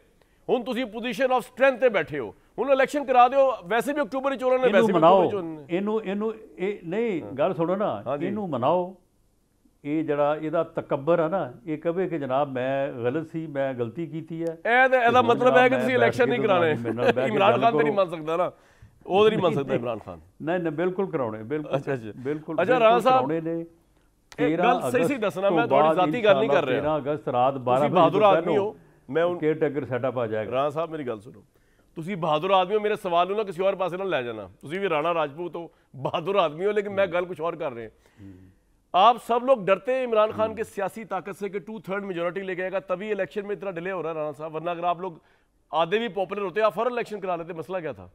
हुन तुम पोजीशन ऑफ स्ट्रेंथ पे बैठे हो, हुन इलेक्शन करा दो, वैसे भी अक्टूबर ही चोरन ने, वैसे भी नहीं गल सुनो ना, इनू मनाओ। ये जड़ा इहदा तकब्बर है ना, ये कहे कि जनाब मैं गलत सी, मैं गलती की थी है। ਇਹਦਾ मतलब है कि तुम इलेक्शन नहीं कराने। इमरान खान तो नहीं मान सकता ना, वो नहीं मान सकता इमरान खान। नहीं बिल्कुल कराने, बिल्कुल। अच्छा राणा साहब, एक गल सही दसना, मैं थोड़ी जाती गल नहीं कर रहा। 13 अगस्त रात 12 बजे बहादुर आदमी हो, मैं केयर टेकर सेटअप आ जाएगा। राणा साहब मेरी गल सुनो, ਤੁਸੀਂ बहादुर आदमी हो, मेरे सवाल ना किसी और पासे ना ले जाना। ਤੁਸੀਂ भी राणा राजपूत हो, बहादुर आदमी हो, लेकिन मैं गल कुछ और कर रहे हैं। आप सब लोग डरते हैं इमरान खान के सियासी ताकत से कि 2/3 मेजोरिटी लेके आएगा, तभी इलेक्शन में इतना डिले हो रहा है राणा साहब। वरना अगर आप लोग आधे भी पॉपुलर होते, आप फौरन इलेक्शन करा लेते। मसला क्या था?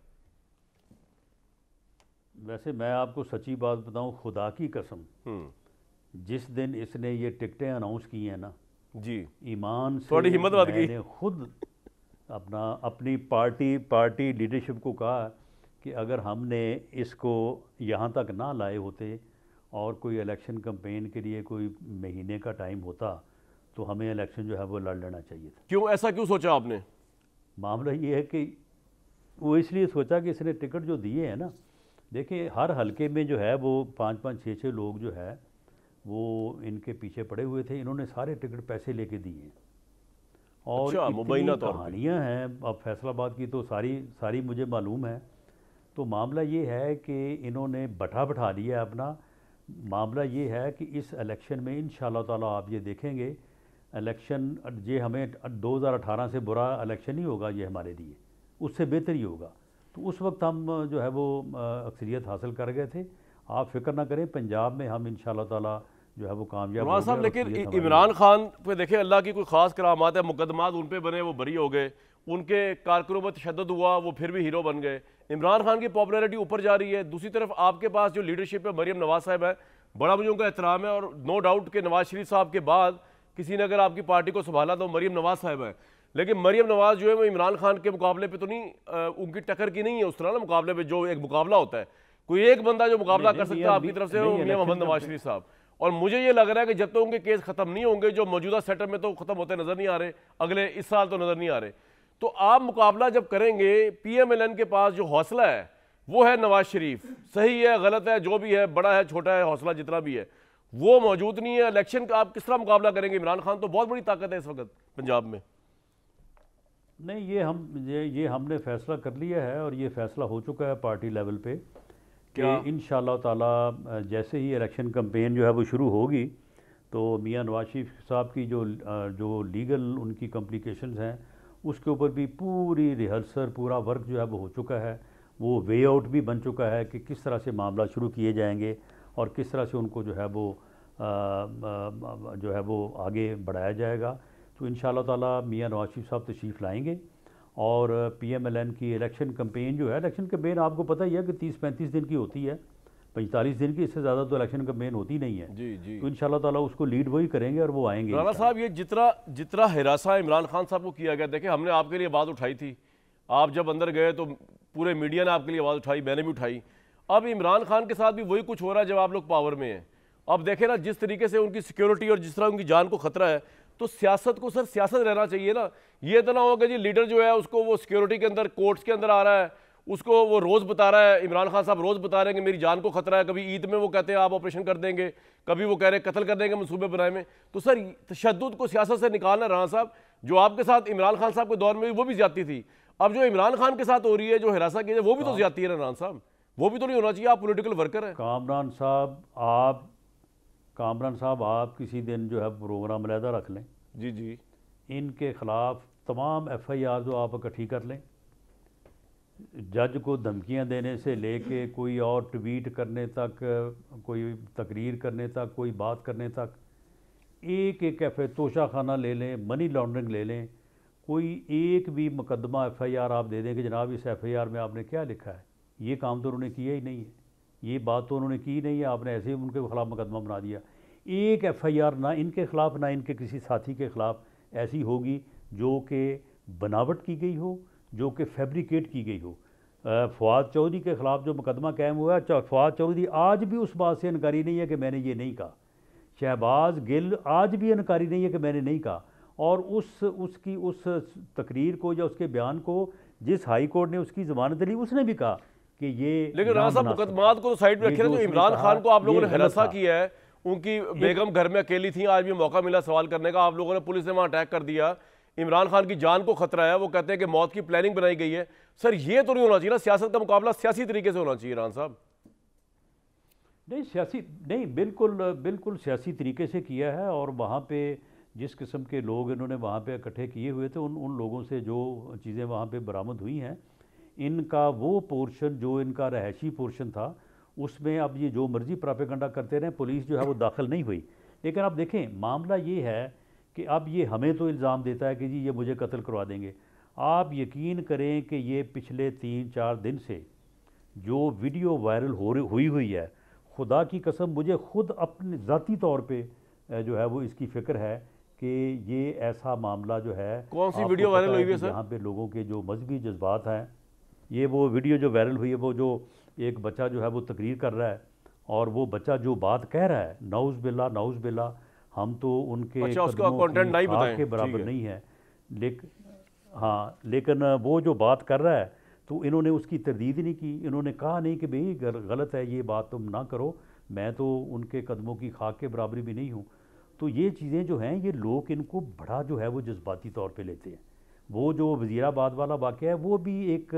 वैसे मैं आपको सच्ची बात बताऊं, खुदा की कसम, जिस दिन इसने ये टिकटें अनाउंस की हैं ना जी, ईमान से थोड़ी हिम्मत बढ़ गई। मैंने खुद अपनी पार्टी लीडरशिप को कहा कि अगर हमने इसको यहाँ तक ना लाए होते और कोई इलेक्शन कैंपेन के लिए कोई महीने का टाइम होता तो हमें इलेक्शन जो है वो लड़ लेना चाहिए था। क्यों ऐसा क्यों सोचा आपने? मामला ये है कि वो इसलिए सोचा कि इसने टिकट जो दिए हैं ना, देखिए हर हलके में जो है वो 5-5, 6-6 लोग जो है वो इनके पीछे पड़े हुए थे, इन्होंने सारे टिकट पैसे लेके दिए। और इतनी कहानियाँ हैं, अब फैसलाबाद की तो सारी मुझे मालूम है। तो मामला ये है कि इन्होंने बैठा लिया अपना। मामला ये है कि इस इलेक्शन में इंशाअल्लाह ताला आप ये देखेंगे, इलेक्शन ये हमें 2018 से बुरा इलेक्शन नहीं होगा, ये हमारे लिए उससे बेहतर ही होगा। तो उस वक्त हम जो है वो अक्सरियत हासिल कर गए थे। आप फिक्र ना करें, पंजाब में हम इंशाअल्लाह ताला जो है वो कामयाब हो नवाज गए। साहब, और लेकिन अक़लियत हमारी इमरान खान पे देखें, अल्लाह की कोई खास करामात है, मुकदमात उन पे बने, वो बरी हो गए, उनके कारकुनों पर तशद्दुद हुआ, वो फिर भी हीरो बन गए। इमरान खान की पॉपुलैरिटी ऊपर जा रही है। दूसरी तरफ आपके पास जो लीडरशिप है, मरीम नवाज साहब है, बड़ा मुझे उनका एहतराम है, और नो डाउट कि नवाज शरीफ साहब के बाद किसी ने अगर आपकी पार्टी को संभाला तो मरीम नवाज साहब है। लेकिन मरीम नवाज जो है वो इमरान खान के मुकाबले पे तो नहीं, उनकी टक्कर की नहीं है उस तरह ना मुकाबले पे, जो एक मुकाबला होता है, कोई एक बंदा जो मुकाबला कर सकता है आपकी तरफ से, वो मियां मोहम्मद नवाज शरीफ साहब। और मुझे ये लग रहा है कि जब तक उनके केस खत्म नहीं होंगे, जो मौजूदा सेटअप में तो खत्म होते नजर नहीं आ रहे, अगले इस साल तो नजर नहीं आ रहे, तो आप मुकाबला जब करेंगे, पीएमएलएन के पास जो हौसला है वो है नवाज शरीफ। सही है, गलत है, जो भी है, बड़ा है, छोटा है, हौसला जितना भी है वो मौजूद नहीं है। इलेक्शन का आप किस तरह मुकाबला करेंगे? इमरान खान तो बहुत बड़ी ताकत है इस वक्त पंजाब में। नहीं, ये हमने फैसला कर लिया है, और ये फैसला हो चुका है पार्टी लेवल पे कि इंशाअल्लाह ताला जैसे ही इलेक्शन कैंपेन जो है वो शुरू होगी, तो मियां नवाज शरीफ साहब की जो लीगल उनकी कॉम्प्लिकेशंस हैं, उसके ऊपर भी पूरी रिहर्सल, पूरा वर्क जो है वो हो चुका है। वो वे आउट भी बन चुका है कि किस तरह से मामला शुरू किए जाएंगे और किस तरह से उनको जो है वो आगे बढ़ाया जाएगा। तो इंशाअल्लाह ताला मियां नवाज शरीफ साहब तशरीफ़ लाएंगे, और पीएमएलएन की इलेक्शन कैंपेन जो है, इलेक्शन कैंपेन आपको पता ही है कि 30-35 दिन की होती है, 45 दिन की, इससे ज़्यादा तो इलेक्शन कैंपेन होती नहीं है। जी जी। तो इंशाअल्लाह ताला उसको लीड वही करेंगे और वो आएंगे। राणा साहब, ये जितना हिरासा इमरान खान साहब को किया गया, देखें हमने आपके लिए बात उठाई थी, आप जब अंदर गए तो पूरे मीडिया ने आपके लिए आवाज़ उठाई, मैंने भी उठाई। अब इमरान खान के साथ भी वही कुछ हो रहा है जब आप लोग पावर में हैं। अब देखें ना, जिस तरीके से उनकी सिक्योरिटी और जिस तरह उनकी जान को खतरा है, तो सियासत को सर सियासत रहना चाहिए ना। ये तो ना होगा जी लीडर जो है उसको वो सिक्योरिटी के अंदर, कोर्ट्स के अंदर आ रहा है, उसको वो रोज़ बता रहा है, इमरान खान साहब रोज़ बता रहे हैं कि मेरी जान को खतरा है। कभी ईद में वो कहते हैं आप ऑपरेशन कर देंगे, कभी वो कह रहे हैं कत्ल कर देंगे मंसूबे बनाए में। तो सर तशद्दुद को सियासत से निकालना, राणा साहब, जो आपके साथ इमरान खान साहब के दौर में वो भी ज्यादती थी, अब जो इमरान खान के साथ हो रही है, जो हिरासा की है, वो भी तो ज्यादती है ना राणा साहब, वो भी तो नहीं होना चाहिए। आप पॉलिटिकल वर्कर हैं। कामरान साहब आप किसी दिन जो है प्रोग्राम अलहदा रख लें। जी जी। इनके खिलाफ तमाम FIR जो आप इकट्ठी कर लें, जज को धमकियां देने से लेके कोई और ट्वीट करने तक, कोई तकरीर करने तक, कोई बात करने तक, एक तोशा खाना ले लें, मनी लॉन्ड्रिंग ले लें, कोई एक भी मुकदमा FIR आप दे दें कि जनाब इस FIR में आपने क्या लिखा है, ये काम तो उन्होंने किया ही नहीं है, ये बात तो उन्होंने की नहीं है, आपने ऐसे ही उनके खिलाफ मुकदमा बना दिया। एक FIR ना इनके खिलाफ ना इनके किसी साथी के खिलाफ ऐसी होगी जो कि बनावट की गई हो, जो कि फैब्रिकेट की गई हो। फवाद चौधरी के ख़िलाफ़ जो मुकदमा कायम हुआ है, फवाद चौधरी आज भी उस बात से इनकारी नहीं है कि मैंने ये नहीं कहा। शहबाज गिल आज भी इनकारी नहीं है कि मैंने नहीं कहा। और उसकी उस तकरीर को या उसके बयान को जिस हाई कोर्ट ने उसकी ज़मानत दी, उसने भी कहा कि ये, लेकिन राणा साहब मुकदमात को तो साइड में रखे ना, जो इमरान खान को आप लोगों ने हिरासा किया है, उनकी बेगम घर में अकेली थी, आज भी मौका मिला सवाल करने का, आप लोगों ने, पुलिस ने वहां अटैक कर दिया, इमरान खान की जान को खतरा है, वो कहते हैं कि मौत की प्लानिंग बनाई गई है। सर ये तो नहीं होना चाहिए ना, सियासत का मुकाबला सियासी तरीके से होना चाहिए राणा साहब। नहीं, बिल्कुल सियासी तरीके से किया है। और वहाँ पे जिस किस्म के लोग इन्होंने वहाँ पे इकट्ठे किए हुए थे, उन लोगों से जो चीज़ें वहाँ पे बरामद हुई हैं, इनका वो पोर्शन जो इनका रहायशी पोर्शन था, उसमें अब ये जो मर्जी प्रोपेगेंडा करते रहे, पुलिस जो है वो दाखिल नहीं हुई। लेकिन अब देखें, मामला ये है कि अब ये हमें तो इल्ज़ाम देता है कि जी ये मुझे कत्ल करवा देंगे। आप यकीन करें कि ये पिछले 3-4 दिन से जो वीडियो वायरल हुई है, खुदा की कसम मुझे खुद अपने ज़ाती तौर पे जो है वो इसकी फ़िक्र है कि ये ऐसा मामला जो है। कौन सी वीडियो वायरल हुई है सर? यहाँ पे लोगों के जो मजहबी जज्बात हैं, ये वो वीडियो जो वायरल हुई है, वो जो एक बच्चा जो है वो तकरीर कर रहा है, और वो बच्चा जो बात कह रहा है, नाउज़ बिल्ला, हम तो उनके उसका कंटेंट नहीं बताएं के बराबर नहीं है, लेकिन वो जो बात कर रहा है तो इन्होंने उसकी तरदीद नहीं की। इन्होंने कहा नहीं कि भाई गलत है, ये बात तुम ना करो, मैं तो उनके कदमों की खाक के बराबरी भी नहीं हूँ। तो ये चीज़ें जो हैं, ये लोग इनको बड़ा जो है वो जज्बाती तौर पे लेते हैं। वो जो वज़ीराबाद वाला वाक़या है, वो भी एक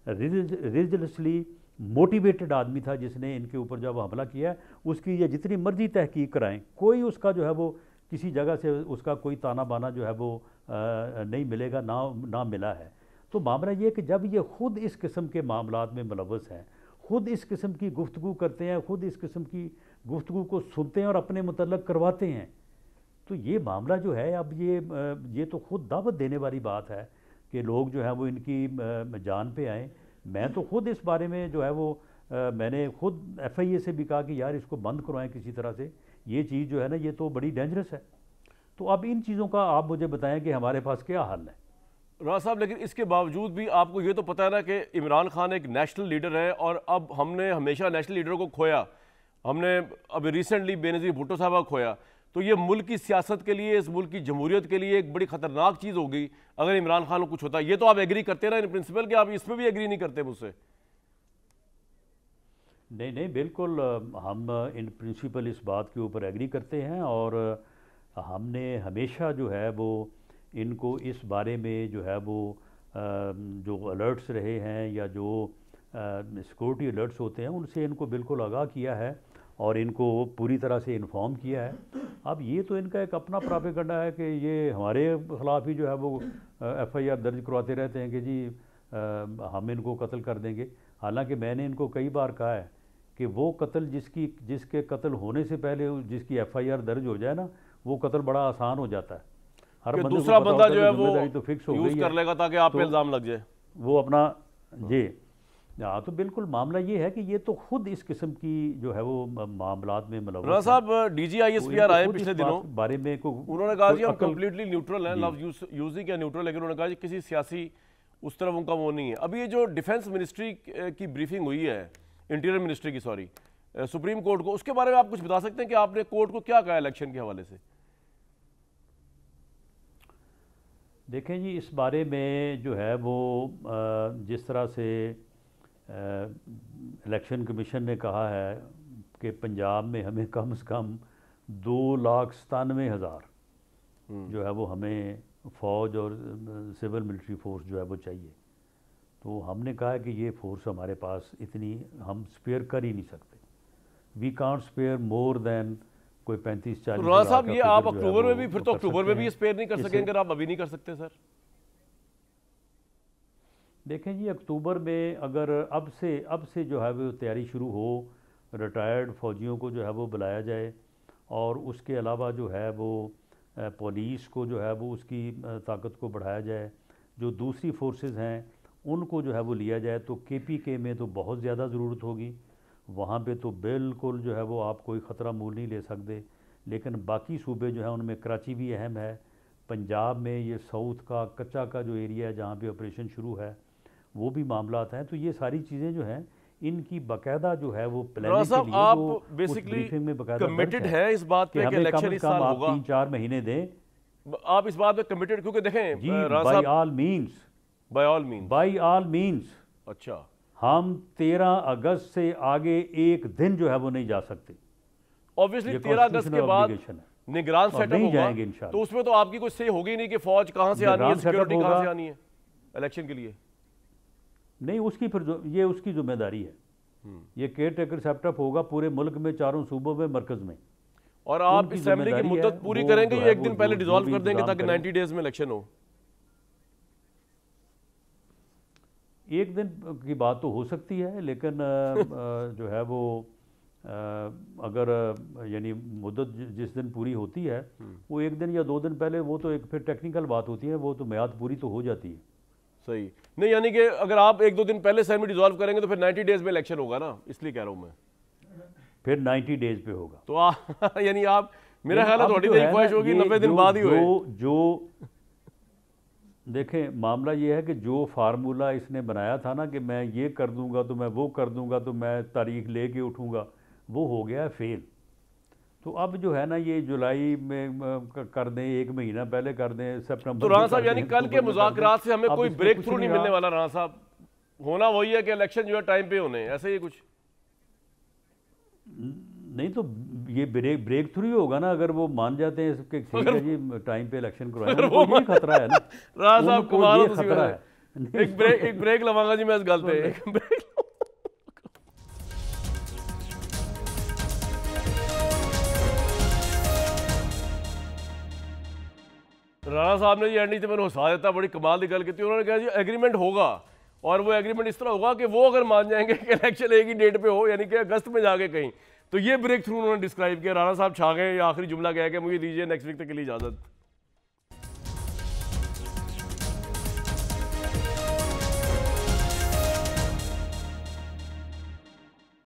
रिलीजियसली मोटिवेटेड आदमी था जिसने इनके ऊपर जब हमला किया, उसकी ये जितनी मर्जी तहकीक कराएं, कोई उसका जो है वो किसी जगह से उसका कोई ताना बाना जो है वो नहीं मिलेगा, ना मिला है। तो मामला ये है कि जब ये खुद इस किस्म के मामलात में मुलव्वस हैं, खुद इस किस्म की गुफ्तगू करते हैं, खुद इस किस्म की गुफ्तगू को सुनते हैं और अपने मुतल्लक करवाते हैं। तो ये मामला जो है अब ये तो खुद दावत देने वाली बात है कि लोग जो है वो इनकी जान पे आएँ। मैं तो खुद इस बारे में जो है वो मैंने खुद FIA से भी कहा कि यार इसको बंद करवाएं किसी तरह से, ये चीज़ जो है ना ये तो बड़ी डेंजरस है। तो अब इन चीज़ों का आप मुझे बताएं कि हमारे पास क्या हल है। राना साहब, लेकिन इसके बावजूद भी आपको ये तो पता है ना कि इमरान खान एक नेशनल लीडर है और अब हमने हमेशा नेशनल लीडरों को खोया। हमने अभी रिसेंटली बेनज़ीर भुट्टो साहब खोया। तो ये मुल्क की सियासत के लिए, इस मुल्क की जमहूरियत के लिए एक बड़ी खतरनाक चीज़ होगी अगर इमरान खान को कुछ होता है। ये तो आप एग्री करते ना इन प्रिंसिपल कि आप इसमें भी एग्री नहीं करते मुझसे? नहीं नहीं, बिल्कुल हम इन प्रिंसिपल इस बात के ऊपर एग्री करते हैं और हमने हमेशा जो है वो इनको इस बारे में जो है वो जो अलर्ट्स रहे हैं या जो सिक्योरिटी अलर्ट्स होते हैं उनसे इनको बिल्कुल आगाह किया है और इनको पूरी तरह से इन्फॉर्म किया है। अब ये तो इनका एक अपना प्रोपेगेंडा है कि ये हमारे ख़िलाफ़ ही जो है वो FIR दर्ज करवाते रहते हैं कि जी हम इनको कत्ल कर देंगे। हालांकि मैंने इनको कई बार कहा है कि वो कत्ल जिसके कत्ल होने से पहले जिसकी FIR दर्ज हो जाए ना, वो कत्ल बड़ा आसान हो जाता है। हर दूसरा बंदा जो है वो तो फिक्स हो यूज गई कर लेगा ताकि आप पे इल्ज़ाम लग जाए, वो अपना जी। हाँ, तो बिल्कुल मामला ये है कि ये तो खुद इस किस्म की जो है वो मामलात में मुलव्वस राना साहब, DG ISPR आए पिछले दिनों, बारे में उन्होंने कहा जी हम कंप्लीटली न्यूट्रल हैं, लव यूजिंग या न्यूट्रल, लेकिन उन्होंने कहा जी किसी सियासी उस तरफ उनका वो नहीं है। अभी ये जो डिफेंस मिनिस्ट्री की ब्रीफिंग हुई है, इंटीरियर मिनिस्ट्री की, सॉरी, सुप्रीम कोर्ट को, उसके बारे में आप कुछ बता सकते हैं कि आपने कोर्ट को क्या कहा इलेक्शन के हवाले से? देखें जी, इस बारे में जो है वो जिस तरह से इलेक्शन कमीशन ने कहा है कि पंजाब में हमें कम से कम 2,97,000 जो है वो हमें फ़ौज और सिविल मिलिट्री फोर्स जो है वो चाहिए। तो हमने कहा है कि ये फोर्स हमारे पास इतनी हम स्पेयर कर ही नहीं सकते। We can't spare more than कोई 35-40। राना साहब, ये आप अक्टूबर में भी, फिर तो अक्टूबर में भी स्पेयर नहीं कर सकेंगे, आप अभी नहीं कर सकते सर? देखें जी, अक्टूबर में अगर अब से जो है वो तैयारी शुरू हो, रिटायर्ड फ़ौजियों को जो है वो बुलाया जाए और उसके अलावा जो है वो पुलिस को जो है वो उसकी ताकत को बढ़ाया जाए, जो दूसरी फोर्सेस हैं उनको जो है वो लिया जाए, तो KPK में तो बहुत ज़्यादा ज़रूरत होगी। वहाँ पे तो बिल्कुल जो है वो आप कोई ख़तरा मूल नहीं ले सकते। लेकिन बाकी सूबे जो है उनमें कराची भी अहम है। पंजाब में ये साउथ का कच्चा का जो एरिया है जहाँ पे ऑपरेशन शुरू है वो भी मामलात हैं। तो ये सारी चीज़ें जो हैं इनकी बाकायदा जो है वो प्लानिंग के लिए आप वो बेसिकली ब्रीफिंग में बाकायदा कमिटेड है इस बात पे कि इलेक्शन इस साल होगा। 3-4 महीने दें, आप इस बात पे कमिटेड? क्योंकि देखें जी, बाय ऑल मीन्स। अच्छा, हम 13 अगस्त से आगे एक दिन जो है वो नहीं जा सकते। ऑब्वियसली 13 अगस्त के बाद निगरान सेटअप होगा, तो उसमें तो आपकी कोई सही होगी नहीं कि फौज कहां से आनी है, सिक्योरिटी कहां से आनी है इलेक्शन के लिए। नहीं, उसकी फिर ये उसकी जिम्मेदारी है। ये केयर टेकर सेटअप होगा पूरे मुल्क में, चारों सूबों में, मरकज में। और आप असेंबली की मुद्दत पूरी करेंगे या एक दिन पहले डिसॉल्व कर देंगे ताकि 90 डेज में इलेक्शन हो? एक दिन की बात तो हो सकती है, लेकिन जो है वो अगर यानी मुद्दत जिस दिन पूरी होती है वो एक दिन या 2 दिन पहले, वो तो एक फिर टेक्निकल बात होती है, वो तो मियाद पूरी तो हो जाती है। सही नहीं, यानी कि अगर आप 1-2 दिन पहले असेंबली डिसॉल्व करेंगे तो फिर 90 डेज में इलेक्शन होगा ना, इसलिए कह रहा हूं मैं। फिर 90 डेज पे होगा तो यानी आप, मेरा ख्याल है थोड़ी तो ख्वाहिश होगी 90 दिन बाद ही होए। जो देखें, मामला ये है कि जो फार्मूला इसने बनाया था ना कि मैं ये कर दूंगा तो मैं वो कर दूंगा तो मैं तारीख लेके उठूंगा, वो हो गया फेल। तो अब जो है ना ये जुलाई में कर दें, 1 महीना पहले कर दें, सितंबर। तो राणा साहब, यानी कल के मुज़ाकरात से हमें कोई ब्रेक थ्रू नहीं मिलने वाला राणा साहब? होना वही है कि इलेक्शन जो है टाइम पे होने, ऐसे ही कुछ नहीं। तो ये ब्रेक थ्रू ही होगा ना अगर वो मान जाते हैं इसके, ठीक है जी टाइम पे इलेक्शन करवाएंगे, वो ये खतरा है ना। राणा साहब कमाल, खतरा है। एक ब्रेक लवांगा जी मैं इस गल पे, एक ब्रेक। राणा साहब ने जी एंडी से मैंने हंसा देता, बड़ी कमाल की गल की। उन्होंने कहा जी एग्रीमेंट होगा और वो एग्रीमेंट इस तरह होगा कि वो अगर मान जाएंगे कि इलेक्शन एक ही डेट पे हो, यानी कि अगस्त में जाके कहीं, तो ये ब्रेक थ्रू उन्होंने डिस्क्राइब किया। राणा साहब छा गए, आखिरी जुमला कह के मुझे दीजिए नेक्स्ट वीक तक के लिए इजाज़त।